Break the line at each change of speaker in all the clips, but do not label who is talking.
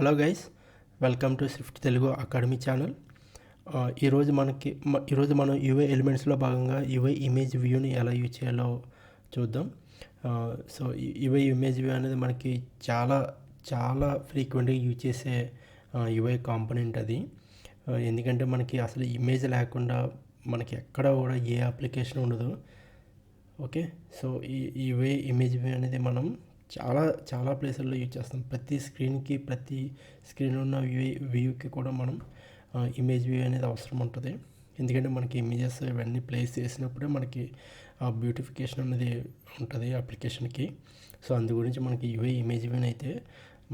Hello guys, welcome to Swift Telugu academy channel. ఈరోజు మనం UI ఎలిమెంట్స్లో భాగంగా యూఐ ఇమేజ్ వ్యూని ఎలా యూజ్ చేయాలో చూద్దాం. సో యూఐ ఇమేజ్ వ్యూ అనేది మనకి చాలా ఫ్రీక్వెంట్గా యూజ్ చేసే యూఐ కాంపోనెంట్ అది. ఎందుకంటే మనకి అసలు ఇమేజ్ లేకుండా మనకి ఎక్కడ కూడా ఏ అప్లికేషన్ ఉండదు. ఓకే, సో ఈ యూఐ ఇమేజ్ వ్యూ అనేది మనం చాలా ప్లేసుల్లో యూజ్ చేస్తాం. ప్రతి స్క్రీన్లో ఉన్న వ్యూకి కూడా మనం ఇమేజ్ వ్యూ అనేది అవసరం ఉంటుంది. ఎందుకంటే మనకి ఇమేజెస్ ఇవన్నీ ప్లేస్ చేసినప్పుడే మనకి ఆ బ్యూటిఫికేషన్ అనేది ఉంటుంది అప్లికేషన్కి. సో అందు గురించి మనకి యూఐ ఇమేజ్ వ్యూని అయితే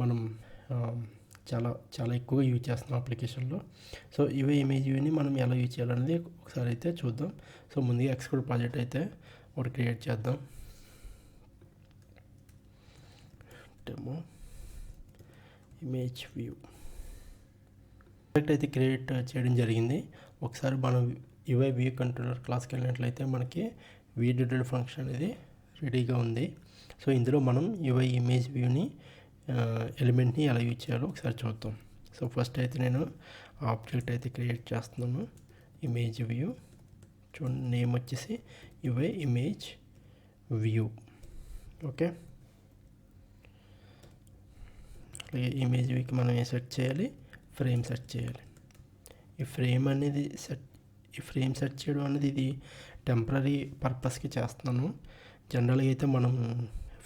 మనం చాలా ఎక్కువగా యూజ్ చేస్తున్నాం అప్లికేషన్లో. సో యూఐ ఇమేజ్ వ్యూని మనం ఎలా యూజ్ చేయాలనేది ఒకసారి అయితే చూద్దాం. సో ముందుగా ఎక్స్కోడ్ ప్రాజెక్ట్ అయితే ఒకటి క్రియేట్ చేద్దాం. డెమో ఇమేజ్ వ్యూ ప్రాజెక్ట్ అయితే క్రియేట్ చేయడం జరిగింది. ఒకసారి మనం యూఐ వ్యూ కంట్రోలర్ క్లాస్కి వెళ్ళినట్లయితే మనకి ViewDiddle ఫంక్షన్ అనేది రెడీగా ఉంది. సో ఇందులో మనం యూఐ ఇమేజ్ వ్యూని ఎలిమెంట్ని ఎలా యూజ్ చేయాలో ఒకసారి చూద్దాం. సో ఫస్ట్ అయితే నేను ఆబ్జెక్ట్ అయితే క్రియేట్ చేస్తున్నాను, ఇమేజ్ వ్యూ. చూడండి, నేమ్ వచ్చేసి యూఐ ఇమేజ్ వ్యూ. ఓకే, అలాగే ఇమేజ్ వ్యూకి మనం సెట్ చేయాలి, ఫ్రేమ్ సెట్ చేయాలి. ఈ ఫ్రేమ్ సెట్ చేయడం అనేది ఇది టెంపరీ పర్పస్కి చేస్తున్నాను. జనరల్గా అయితే మనం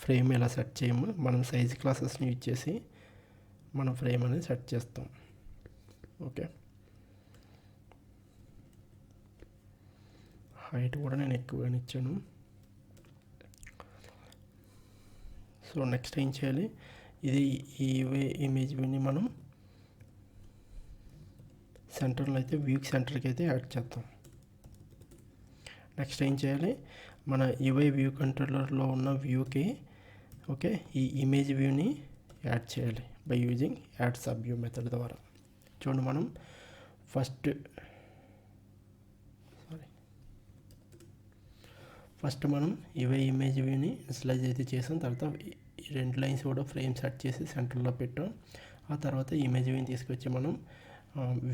ఫ్రేమ్ ఎలా సెట్ చేయము, మనం సైజ్ క్లాసెస్ని యూజ్ చేసి మనం ఫ్రేమ్ అనేది సెట్ చేస్తాం. ఓకే, హైట్ కూడా నేను ఎక్కువగానే ఇచ్చాను. సో నెక్స్ట్ ఏం చేయాలి, ఇది ఈ ఇమేజ్ వ్యూని మనం సెంటర్లో అయితే వ్యూకి సెంటర్కి అయితే యాడ్ చేద్దాం. నెక్స్ట్ ఏం చేయాలి, మన యూఐ వ్యూ కంట్రోలర్లో ఉన్న వ్యూకి ఓకే ఈ ఇమేజ్ వ్యూని యాడ్ చేయాలి by using add sub view method ద్వారా. చూడండి, మనం ఫస్ట్ మనం యూఐ ఇమేజ్ వ్యూని స్లైజ్ అయితే చేసాం. తర్వాత ఈ రెండు లైన్స్ కూడా ఫ్రేమ్ సెట్ చేసి సెంటర్లో పెట్టాం. ఆ తర్వాత ఇమేజ్ వ్యూని తీసుకొచ్చి మనం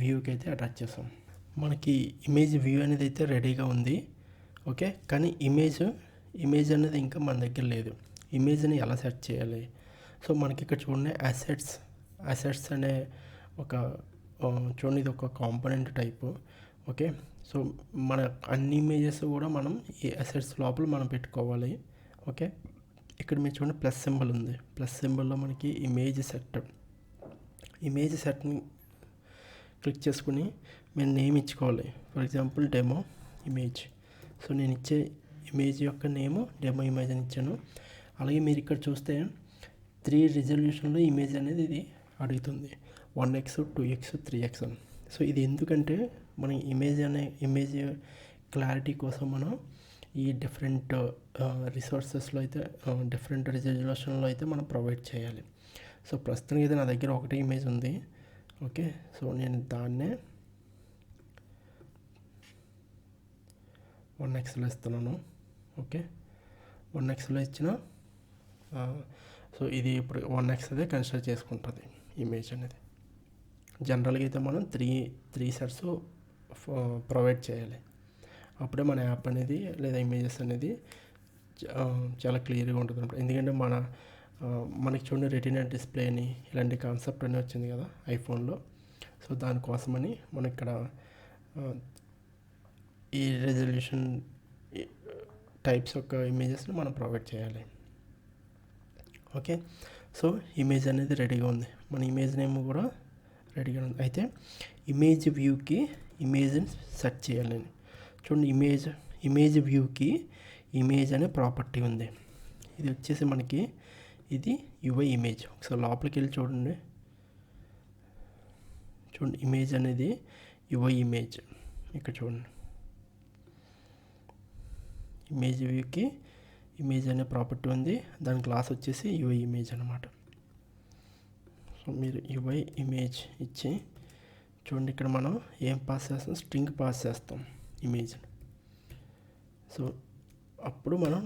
వ్యూకి అయితే అటాచ్ చేసాం. మనకి ఇమేజ్ వ్యూ అనేది అయితే రెడీగా ఉంది. ఓకే, కానీ ఇమేజ్ అనేది ఇంకా మన దగ్గర లేదు. ఇమేజ్ని ఎలా సెట్ చేయాలి? సో మనకి ఇక్కడ చూడండి, అసెట్స్ అనే చూడండి, ఇది ఒక కాంపోనెంట్ టైపు. ఓకే, సో మన అన్ని ఇమేజెస్ కూడా మనం ఈ అసెట్స్ లోపల మనం పెట్టుకోవాలి. ఓకే, ఇక్కడ మీరు చూడండి ప్లస్ సింబల్ ఉంది. ప్లస్ సింబల్లో మనకి ఇమేజ్ సెట్ని క్లిక్ చేసుకుని మేము నేమ్ ఇచ్చుకోవాలి. For example demo image. So నేను ఇచ్చే ఇమేజ్ యొక్క నేము డెమో ఇమేజ్ అని ఇచ్చాను. అలాగే మీరు ఇక్కడ చూస్తే 3 రిజల్యూషన్లో ఇమేజ్ అనేది ఇది అడుగుతుంది, 1x 2x 3x అని. సో ఇది ఎందుకంటే మన ఇమేజ్ క్లారిటీ కోసం మనం ఈ డిఫరెంట్ రిసోర్సెస్లో అయితే డిఫరెంట్ రిజల్యూషన్లో అయితే మనం ప్రొవైడ్ చేయాలి. సో ప్రస్తుతానికి అయితే నా దగ్గర ఒకటే ఇమేజ్ ఉంది. ఓకే, సో నేను దాన్నే 1xలో ఇస్తున్నాను. ఓకే, 1xలో ఇచ్చిన సో ఇది ఇప్పుడు 1x అదే కన్సిడర్ చేసుకుంటుంది ఇమేజ్ అనేది. జనరల్గా అయితే మనం త్రీ సెట్స్ ప్రొవైడ్ చేయాలి. అప్పుడే మన యాప్ అనేది లేదా ఇమేజెస్ అనేది చాలా క్లియర్గా ఉంటుంది అన్నమాట. ఎందుకంటే మనకి చూడండి రెటీనా డిస్ప్లే అని ఇలాంటి కాన్సెప్ట్ అని వచ్చింది కదా ఐఫోన్లో. సో దానికోసమని మనం ఇక్కడ ఈ రెజల్యూషన్ టైప్స్ యొక్క ఇమేజెస్ని మనం ప్రొవైడ్ చేయాలి. ఓకే, సో ఇమేజ్ అనేది రెడీగా ఉంది. మన ఇమేజ్ నేమ్ కూడా రెడీగా ఉంది. అయితే ఇమేజ్ వ్యూకి ఇమేజ్ని సెట్ చేయాలి. చూడండి, ఇమేజ్ వ్యూకి ఇమేజ్ అనే ప్రాపర్టీ ఉంది. ఇది వచ్చేసి మనకి ఇది యూఐ ఇమేజ్. ఒకసారి లోపలికి వెళ్ళి చూడండి, ఇమేజ్ అనేది యూఐ ఇమేజ్. ఇక్కడ చూడండి, ఇమేజ్ వ్యూకి ఇమేజ్ అనే ప్రాపర్టీ ఉంది. దాని క్లాస్ వచ్చేసి యూఐ ఇమేజ్ అనమాట. సో మీరు యూఐ ఇమేజ్ ఇచ్చి చూడండి, ఇక్కడ మనం ఏం పాస్ చేస్తాం, స్ట్రింగ్ పాస్ చేస్తాం ఇమేజ్. సో అప్పుడు మనం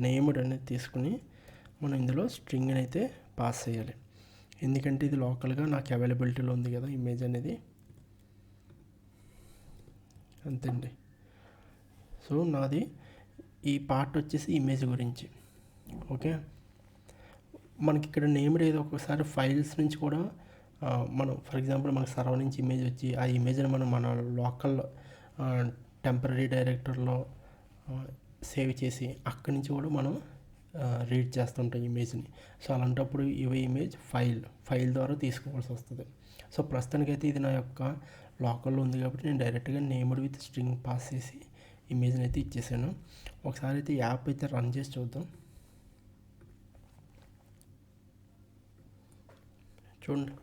నేమ్డ్ అనేది తీసుకుని మనం ఇందులో స్ట్రింగ్ని అయితే పాస్ చేయాలి. ఎందుకంటే ఇది లోకల్గా నాకు అవైలబిలిటీలో ఉంది కదా ఇమేజ్ అనేది, అంతండి. సో నాది ఈ పార్ట్ వచ్చేసి ఇమేజ్ గురించి. ఓకే, మనకి ఇక్కడ నేమ్డ్ ఏదో ఒకసారి ఫైల్స్ నుంచి కూడా మనం ఫర్ ఎగ్జాంపుల్ మనకు సర్వర్ నుంచి ఇమేజ్ వచ్చి ఆ ఇమేజ్ని మనం మన లోకల్ టెంపరీ డైరెక్టర్లో సేవ్ చేసి అక్కడి నుంచి కూడా మనం రీడ్ చేస్తుంటాం ఇమేజ్ని. సో అలాంటప్పుడు ఇవి ఇమేజ్ ఫైల్ ద్వారా తీసుకోవాల్సి వస్తుంది. సో ప్రస్తుతానికైతే ఇది నా యొక్క లోకల్లో ఉంది కాబట్టి నేను డైరెక్ట్గా నేమ్డ్ విత్ స్ట్రింగ్ పాస్ చేసి ఇమేజ్ని అయితే ఇచ్చేసాను. ఒకసారి అయితే యాప్ అయితే రన్ చేసి చూద్దాం. చూడండి,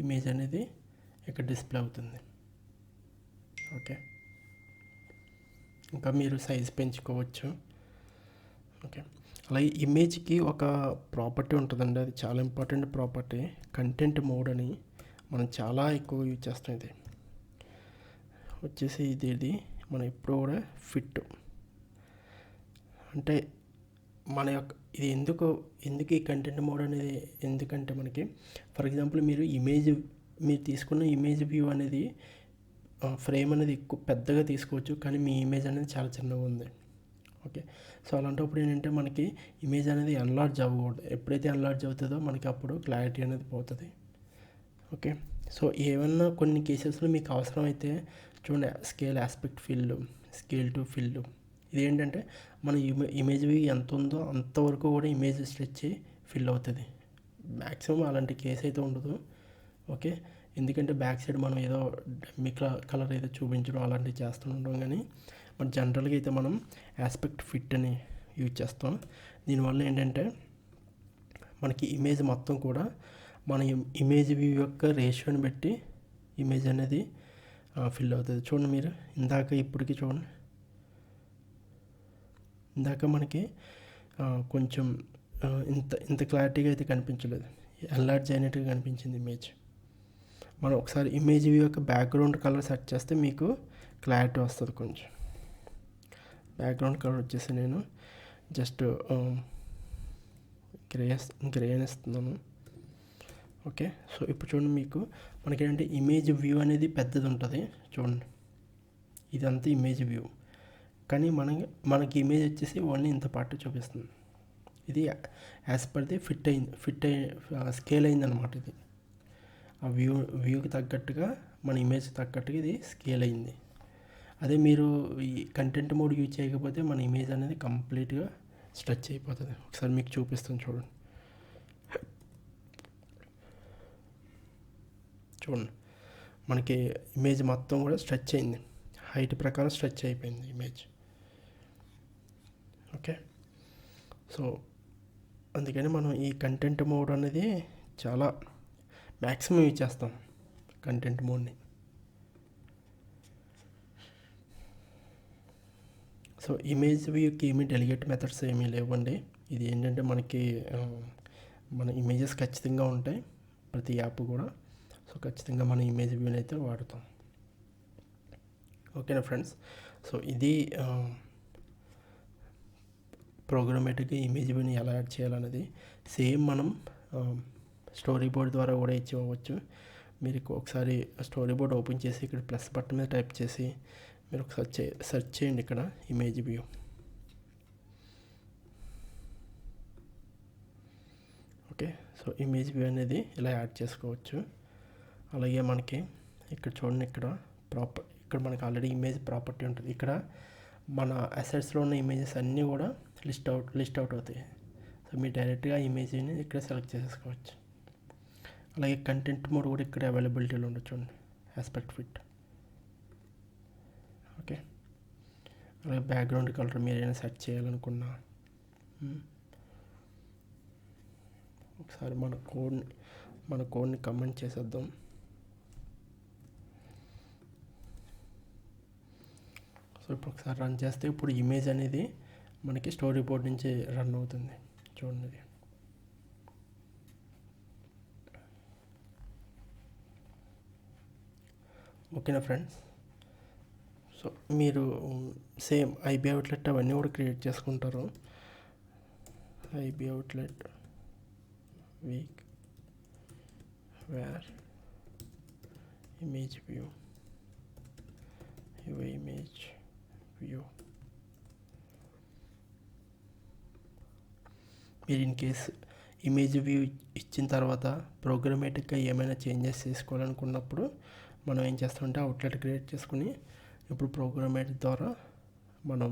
ఇమేజ్ అనేది ఇక్కడ డిస్ప్లే అవుతుంది. ఓకే, ఇంకా మీరు సైజ్ పెంచుకోవచ్చు. ఓకే, అలాగే ఇమేజ్కి ఒక ప్రాపర్టీ ఉంటుందండి, అది చాలా ఇంపార్టెంట్ ప్రాపర్టీ, కంటెంట్ మోడ్ అని. మనం చాలా ఎక్కువ యూజ్ చేస్తాం. ఇది వచ్చేసి ఇది మనం ఎప్పుడు కూడా ఫిట్ అంటే మన యొక్క ఇది ఎందుకు ఈ కంటెంట్ మోడ్ అనేది ఎందుకంటే మనకి ఫర్ ఎగ్జాంపుల్ మీరు తీసుకున్న ఇమేజ్ వ్యూ అనేది ఫ్రేమ్ అనేది ఎక్కువ పెద్దగా తీసుకోవచ్చు, కానీ మీ ఇమేజ్ అనేది చాలా చిన్నగా ఉంది. ఓకే, సో అలాంటప్పుడు ఏంటంటే మనకి ఇమేజ్ అనేది ఎన్లార్జ్ అవ్వకూడదు. ఎప్పుడైతే ఎన్లార్జ్ అవుతుందో మనకి అప్పుడు క్లారిటీ అనేది పోతుంది. ఓకే, సో ఏమన్నా కొన్ని కేసెస్లో మీకు అవసరమైతే చూడండి, scale aspect field, scale to field, ఇది ఏంటంటే మన ఇమేజ్ వ్యూ ఎంత ఉందో అంతవరకు కూడా ఇమేజ్ స్ట్రెచ్ ఫిల్ అవుతుంది. మ్యాక్సిమం అలాంటి కేసు అయితే ఉండదు. ఓకే, ఎందుకంటే బ్యాక్ సైడ్ మనం ఏదో డమ్మీ కలర్ ఏదో చూపించడం అలాంటివి చేస్తుంటాం, కానీ మన జనరల్గా అయితే మనం ఆస్పెక్ట్ ఫిట్ అని యూజ్ చేస్తాం. దీనివల్ల ఏంటంటే మనకి ఇమేజ్ మొత్తం కూడా మన ఇమేజ్ వ్యూ యొక్క రేషియోని బట్టి ఇమేజ్ అనేది ఫిల్ అవుతుంది. చూడండి, మీరు ఇప్పటికి చూడండి, ఇందాక మనకి కొంచెం ఇంత క్లారిటీగా అయితే కనిపించలేదు, ఎన్లార్జ్ అయినట్టుగా కనిపించింది ఇమేజ్. మనం ఒకసారి ఇమేజ్ వ్యూ యొక్క బ్యాక్గ్రౌండ్ కలర్ సెట్ చేస్తే మీకు క్లారిటీ వస్తుంది. కొంచెం బ్యాక్గ్రౌండ్ కలర్ వచ్చేసి నేను జస్ట్ గ్రే అని ఇస్తున్నాను. ఓకే, సో ఇప్పుడు చూడండి, మీకు మనకి ఏంటంటే ఇమేజ్ వ్యూ అనేది పెద్దది ఉంటుంది. చూడండి, ఇదంతా ఇమేజ్ వ్యూ, కానీ మనకి ఇమేజ్ వచ్చేసి ఓన్లీ ఇంత పార్ట్ చూపిస్తుంది. ఇది as per the fit scale అయిందనమాట. ఇది ఆ వ్యూకి తగ్గట్టుగా మన ఇమేజ్కి తగ్గట్టుగా ఇది స్కేల్ అయింది. అదే మీరు ఈ కంటెంట్ మోడ్ యూజ్ చేయకపోతే మన ఇమేజ్ అనేది కంప్లీట్గా స్ట్రెచ్ అయిపోతుంది. ఒకసారి మీకు చూపిస్తాను, చూడండి. మనకి ఇమేజ్ మొత్తం కూడా స్ట్రెచ్ అయింది, హైట్ ప్రకారం స్ట్రెచ్ అయిపోయింది ఇమేజ్. ఓకే, సో అందుకని మనం ఈ కంటెంట్ మోడ్ అనేది చాలా మ్యాక్సిమం యూజ్ చేస్తాం కంటెంట్ మోడ్ని. సో ఇమేజ్ వ్యూకి ఏమీ డెలిగేట్ మెథడ్స్ ఏమీ లేవండి. ఇది ఏంటంటే మనకి మన ఇమేజెస్ ఖచ్చితంగా ఉంటాయి ప్రతి యాప్ కూడా. సో ఖచ్చితంగా మన ఇమేజ్ వ్యూని అయితే వాడుతాం. ఓకేనా ఫ్రెండ్స్, సో ఇది ప్రోగ్రామేటిక్గా ఇమేజ్ వ్యూని ఎలా యాడ్ చేయాలనేది సేమ్ మనం స్టోరీ బోర్డ్ ద్వారా కూడా ఇచ్చేవచ్చు. మీరు ఒకసారి స్టోరీ బోర్డ్ ఓపెన్ చేసి ఇక్కడ ప్లస్ బటన్ మీద టైప్ చేసి మీరు ఒకసారి సెర్చ్ చేయండి ఇక్కడ image view. Okay, so image view అనేది ఇలా యాడ్ చేసుకోవచ్చు. అలాగే మనకి ఇక్కడ చూడండి, ఇక్కడ మనకి ఆల్రెడీ ఇమేజ్ ప్రాపర్టీ ఉంటుంది. ఇక్కడ మన అసెట్స్లో ఉన్న ఇమేజెస్ అన్నీ కూడా లిస్ట్ అవుట్ అవుతాయి. సో మీరు డైరెక్ట్గా ఇమేజ్ని ఇక్కడ సెలెక్ట్ చేసేసుకోవచ్చు. అలాగే కంటెంట్ మోడ్ కూడా ఇక్కడ అవైలబిలిటీలో ఉండొచ్చు, చూడండి, ఆస్పెక్ట్ ఫిట్. ఓకే, అలాగే బ్యాక్గ్రౌండ్ కలర్ మీరు ఏదైనా సెట్ చేయాలనుకున్నా ఒకసారి మన కోడ్ని కమెంట్ చేసేద్దాం. సో ఇప్పుడు ఒకసారి రన్ చేస్తే ఇప్పుడు ఇమేజ్ అనేది మనకి స్టోరీ బోర్డ్ నుంచి రన్ అవుతుంది. చూడండి, ఓకేనా ఫ్రెండ్స్. సో మీరు సేమ్ ఐబీ అవుట్లెట్ అవన్నీ కూడా క్రియేట్ చేసుకుంటారు. IB outlet week where image view UIImageView. మీరు ఇన్ కేస్ ఇమేజ్ వ్యూ ఇచ్చిన తర్వాత ప్రోగ్రామేటిక్గా ఏమైనా చేంజెస్ చేసుకోవాలనుకున్నప్పుడు మనం ఏం చేస్తామంటే అవుట్లెట్ క్రియేట్ చేసుకుని ఇప్పుడు ప్రోగ్రామేటిక్ ద్వారా మనం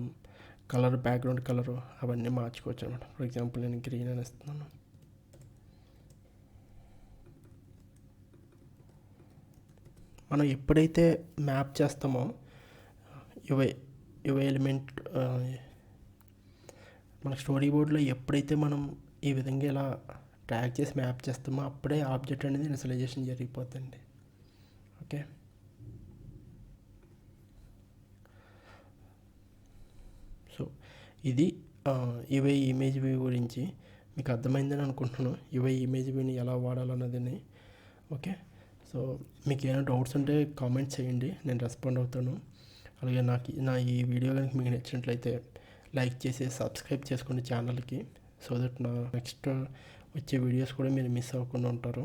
కలర్, బ్యాక్గ్రౌండ్ కలరు అవన్నీ మార్చుకోవచ్చు అనమాట. ఫర్ ఎగ్జాంపుల్ నేను గ్రీన్ అని ఇస్తున్నాను. మనం ఎప్పుడైతే మ్యాప్ చేస్తామో యుఐ ఎలిమెంట్ మన స్టోరీ బోర్డ్లో ఎప్పుడైతే మనం ఈ విధంగా ఇలా ట్రాక్ చేసి మ్యాప్ చేస్తామో అప్పుడే ఆబ్జెక్ట్ అనేది ఇనిషియలైజేషన్ జరిగిపోతుంది. ఓకే, సో ఇది యుఐ ఇమేజ్ వ్యూ గురించి మీకు అర్థమైందని అనుకుంటున్నాను. యుఐ ఇమేజ్ వ్యూని ఎలా వాడాలన్నదని. ఓకే, సో మీకు ఏమైనా డౌట్స్ ఉంటే కామెంట్ చేయండి, నేను రెస్పాండ్ అవుతాను. అలాగే నా ఈ వీడియో కనుక మీకు నచ్చినట్లయితే లైక్ చేసి సబ్స్క్రైబ్ చేసుకోండి ఛానల్కి. సో దట్ నా నెక్స్ట్ వచ్చే వీడియోస్ కూడా మీరు మిస్ అవ్వకుండా ఉంటారు.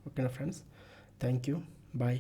ఓకేనా ఫ్రెండ్స్, థ్యాంక్ యూ, బాయ్.